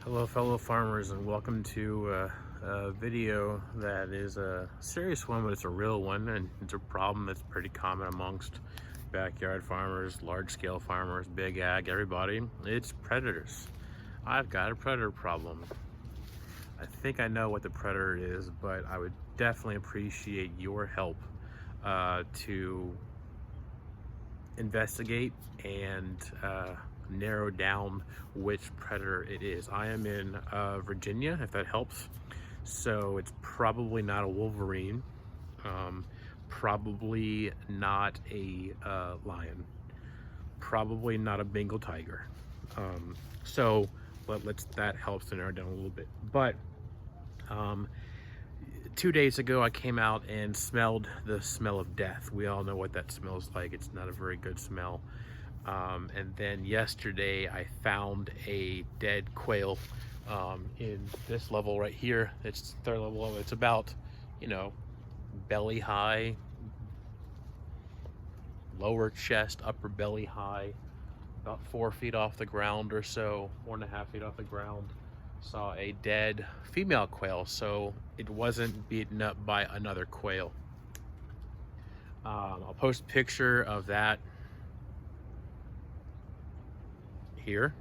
Hello fellow farmers, and welcome to a video that is a serious one, but it's a real one, and it's a problem that's pretty common amongst backyard farmers, large-scale farmers, big ag, everybody. It's predators. I've got a predator problem. I think I know what the predator is, but I would definitely appreciate your help to investigate and narrow down which predator it is. I am in Virginia, if that helps. So it's probably not a wolverine, probably not a lion, probably not a Bengal tiger. That helps to narrow down a little bit. But 2 days ago, I came out and smelled the smell of death. We all know what that smells like. It's not a very good smell. And then yesterday I found a dead quail in this level right here. It's third level. It's about, belly high, lower chest, upper belly high, about 4 feet off the ground or so, 4.5 feet off the ground. Saw a dead female quail, so it wasn't beaten up by another quail. I'll post a picture of that here.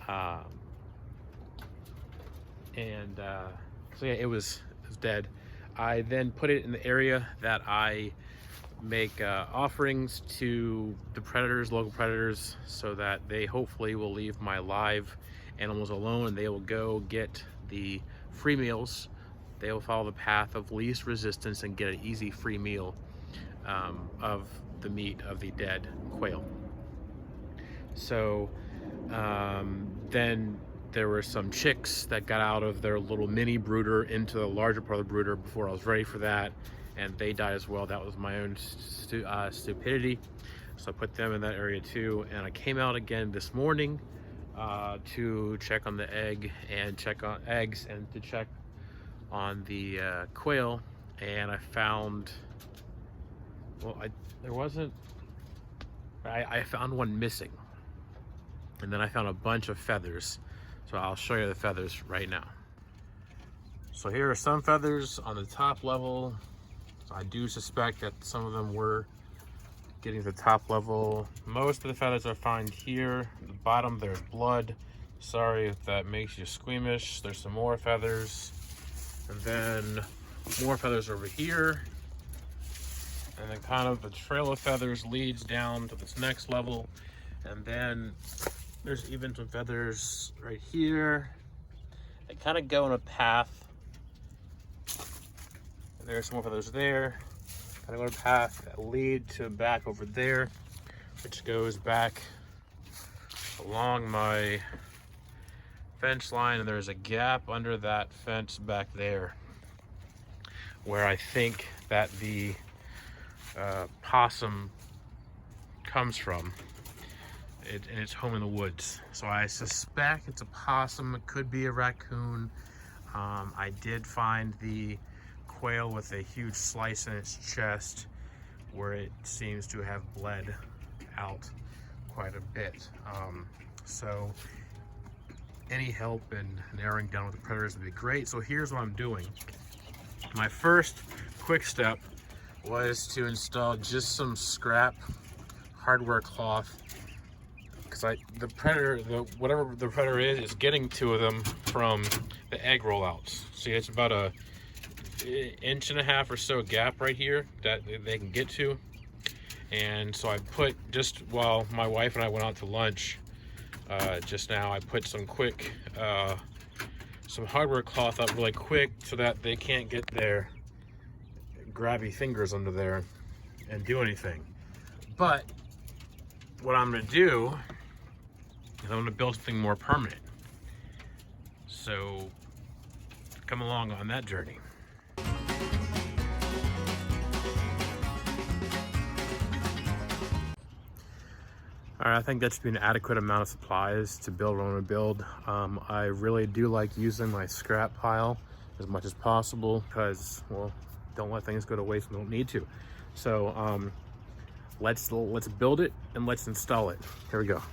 So yeah, it was dead. I then put it in the area that I make offerings to the predators, local predators, so that they hopefully will leave my live animals alone and they will go get the free meals. They will follow the path of least resistance and get an easy free meal of the meat of the dead quail. So then there were some chicks that got out of their little mini brooder into the larger part of the brooder before I was ready for that, and they died as well. That was my own stupidity. So I put them in that area too, and I came out again this morning to check on the eggs and to check on the quail, and I found, I found one missing. And then I found a bunch of feathers. So I'll show you the feathers right now. So here are some feathers on the top level. So I do suspect that some of them were getting to the top level. Most of the feathers I find here. At the bottom there's blood. Sorry if that makes you squeamish. There's some more feathers. And then more feathers over here. And then kind of the trail of feathers leads down to this next level. And then there's even some feathers right here. They kind of go in a path. And there's some more feathers there. Kind of go in a path that lead to back over there, which goes back along my fence line. And there's a gap under that fence back there where I think that the possum comes from. And it's home in the woods. So I suspect it's a possum. It could be a raccoon. I did find the quail with a huge slice in its chest where it seems to have bled out quite a bit. So any help in narrowing down what the predators would be great. So here's what I'm doing. My first quick step was to install just some scrap hardware cloth, because the predator, whatever the predator is getting to them from the egg rollouts. See, it's about a 1.5 inch or so gap right here that they can get to. And so I put, just while my wife and I went out to lunch just now, I put some hardware cloth up really quick so that they can't get their grabby fingers under there and do anything. But what I'm gonna do, I'm going to build something more permanent. So come along on that journey. All right, I think that should be an adequate amount of supplies to build what I'm going to build. I really do like using my scrap pile as much as possible because, well, don't let things go to waste when we don't need to. So let's build it and let's install it. Here we go.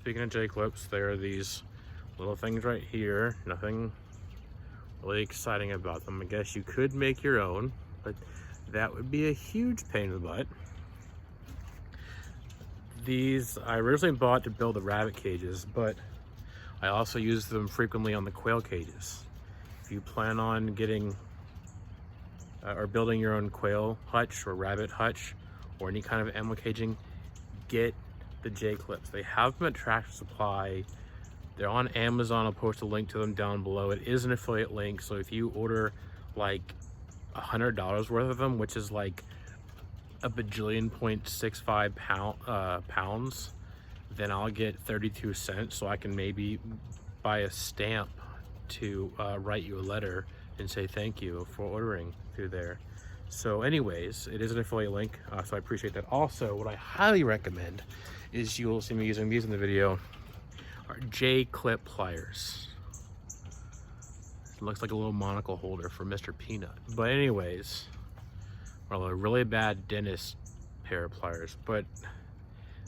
speaking of J-clips, there are these little things right here. Nothing really exciting about them. I guess you could make your own, but that would be a huge pain in the butt. These I originally bought to build the rabbit cages, but I also use them frequently on the quail cages. If you plan on getting or building your own quail hutch or rabbit hutch or any kind of animal caging, get the J-clips. They have them at Tractor Supply. They're on Amazon. I'll post a link to them down below. It is an affiliate link, so if you order like $100 worth of them, which is like a bajillion.65 pounds, then I'll get 32 cents, so I can maybe buy a stamp to write you a letter and say thank you for ordering through there. So anyways, it is an affiliate link, so I appreciate that. Also, what I highly recommend is, you'll see me using these in the video, are J-clip pliers. It looks like a little monocle holder for Mr. Peanut. But anyways, well, a really bad dentist pair of pliers. But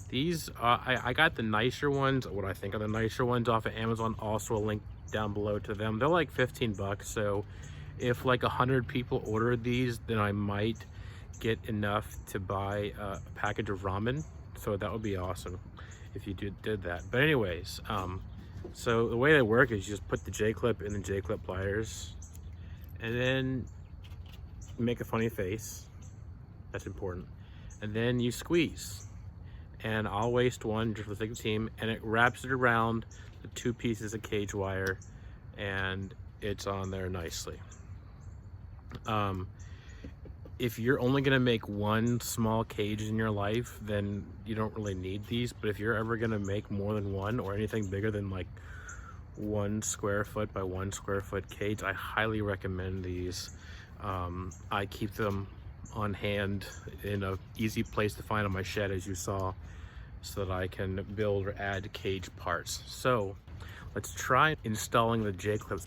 these, I got the nicer ones, what I think are the nicer ones, off of Amazon. Also a link down below to them. They're like 15 bucks. So if like 100 people ordered these, then I might get enough to buy a package of ramen. So that would be awesome if you did that. But anyways, so the way they work is you just put the J-clip in the J-clip pliers and then make a funny face. That's important. And then you squeeze. And I'll waste one just for the sake of team, and it wraps it around the 2 pieces of cage wire, and it's on there nicely. If you're only gonna make one small cage in your life, then you don't really need these. But if you're ever gonna make more than one, or anything bigger than like 1 square foot by 1 square foot cage, I highly recommend these. I keep them on hand in a easy place to find on my shed, as you saw, so that I can build or add cage parts. So let's try installing the J-clips.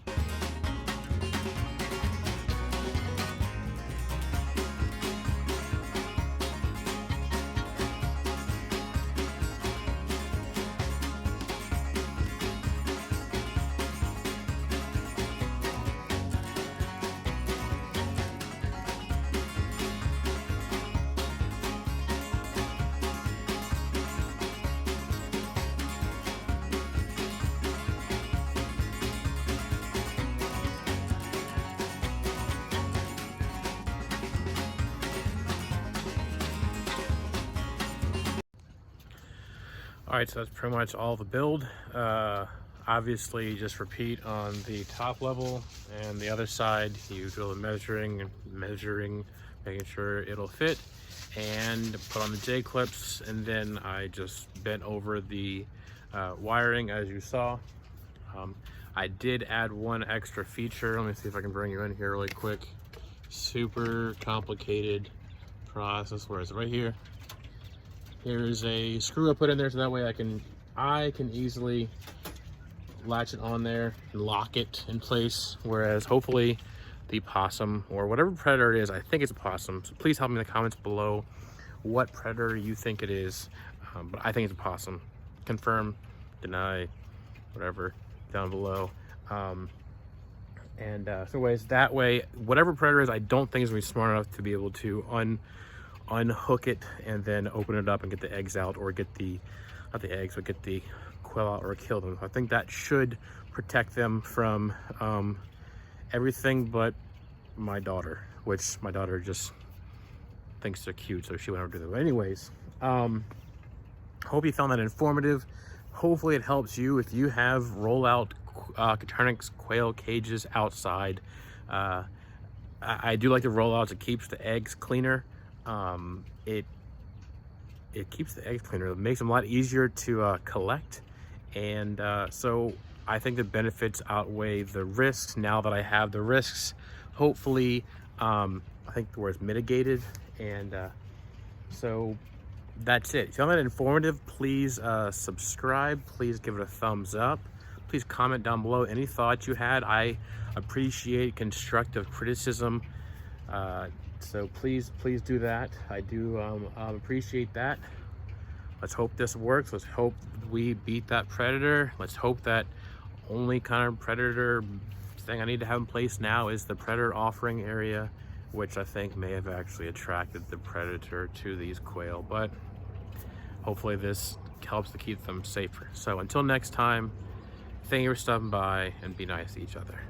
All right, so that's pretty much all the build. Obviously, just repeat on the top level, and the other side, you do the measuring, making sure it'll fit, and put on the J-clips, and then I just bent over the wiring, as you saw. I did add one extra feature. Let me see if I can bring you in here really quick. Super complicated process. Where is it? Right here. Here's a screw I put in there, so that way I can easily latch it on there and lock it in place. Whereas hopefully the possum, or whatever predator it is, I think it's a possum, so please help me in the comments below what predator you think it is. But I think it's a possum. Confirm, deny, whatever, down below. So anyways, that way, whatever predator is, I don't think is gonna be smart enough to be able to unhook it and then open it up and get the eggs out, or get the, not the eggs, but get the quail out or kill them. I think that should protect them from everything but my daughter, which my daughter just thinks they're cute, so she went over to them. But anyways, hope you found that informative. Hopefully it helps you if you have rollout Coturnix quail cages outside. I do like the rollouts. It keeps the eggs cleaner. It keeps the eggs cleaner. It makes them a lot easier to collect, and so I think the benefits outweigh the risks. Now that I have the risks, hopefully I think the word's mitigated. And so that's it. If you found that informative, please subscribe, please give it a thumbs up, please comment down below any thoughts you had. I appreciate constructive criticism. So please do that. I do appreciate that. Let's hope this works. Let's hope we beat that predator. Let's hope that only kind of predator thing I need to have in place now is the predator offering area, which I think may have actually attracted the predator to these quail, but hopefully this helps to keep them safer. So until next time, thank you for stopping by, and be nice to each other.